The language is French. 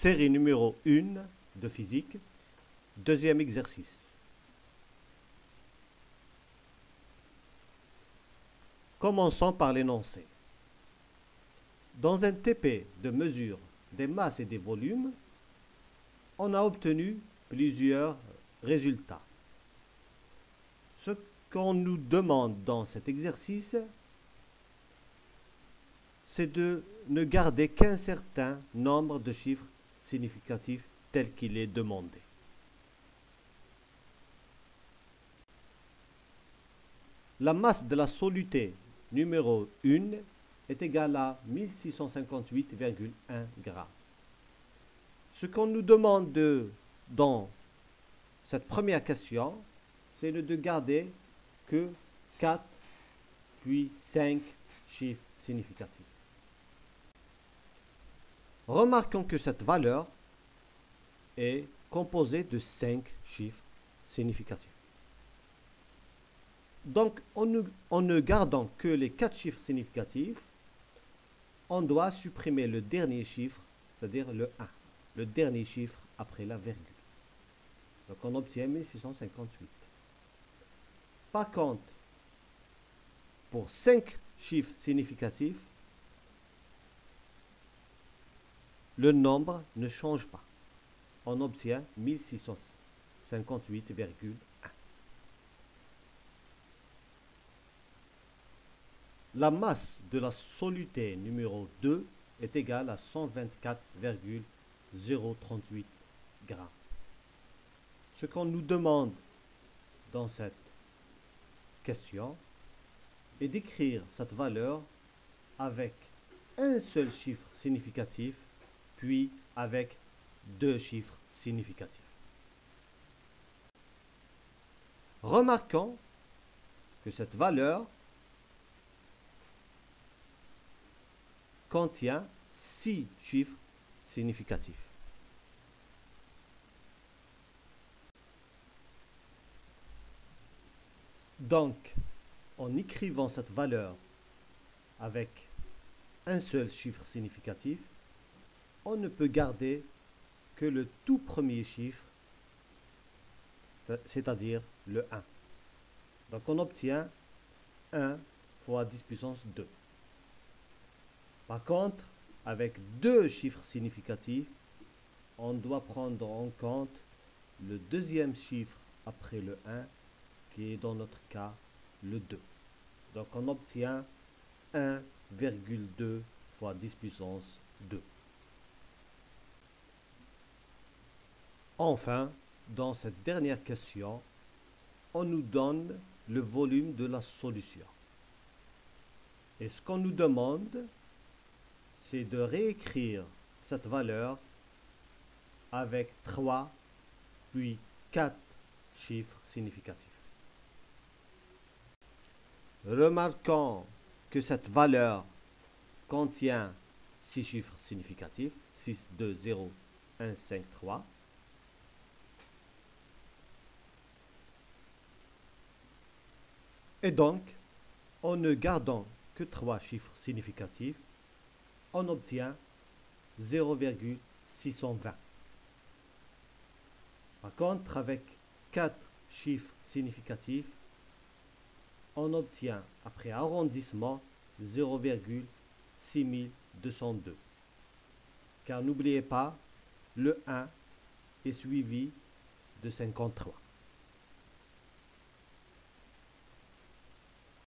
Série numéro 1 de physique, deuxième exercice. Commençons par l'énoncé. Dans un TP de mesure des masses et des volumes, on a obtenu plusieurs résultats. Ce qu'on nous demande dans cet exercice, c'est de ne garder qu'un certain nombre de chiffres significatifs tel qu'il est demandé. La masse de la soluté numéro 1 est égale à 1658,1 grammes. Ce qu'on nous demande dans cette première question, c'est de garder que 4 puis 5 chiffres significatifs. Remarquons que cette valeur est composée de 5 chiffres significatifs. Donc, en ne gardant que les 4 chiffres significatifs, on doit supprimer le dernier chiffre, c'est-à-dire le 1, le dernier chiffre après la virgule. Donc, on obtient 1658. Par contre, pour 5 chiffres significatifs, le nombre ne change pas. On obtient 1658,1. La masse de la soluté numéro 2 est égale à 124,038 grammes. Ce qu'on nous demande dans cette question est d'écrire cette valeur avec un seul chiffre significatif, puis avec 2 chiffres significatifs. Remarquons que cette valeur contient 6 chiffres significatifs. Donc, en écrivant cette valeur avec un seul chiffre significatif, on ne peut garder que le tout premier chiffre, c'est-à-dire le 1. Donc, on obtient 1 fois 10 puissance 2. Par contre, avec 2 chiffres significatifs, on doit prendre en compte le deuxième chiffre après le 1, qui est dans notre cas le 2. Donc on obtient 1,2 fois 10 puissance 2. Enfin, dans cette dernière question, on nous donne le volume de la solution. Et ce qu'on nous demande, c'est de réécrire cette valeur avec 3 puis 4 chiffres significatifs. Remarquons que cette valeur contient 6 chiffres significatifs, 6, 2, 0, 1, 5, 3. Et donc, en ne gardant que 3 chiffres significatifs, on obtient 0,620. Par contre, avec 4 chiffres significatifs, on obtient, après arrondissement, 0,6202. Car n'oubliez pas, le 1 est suivi de 53.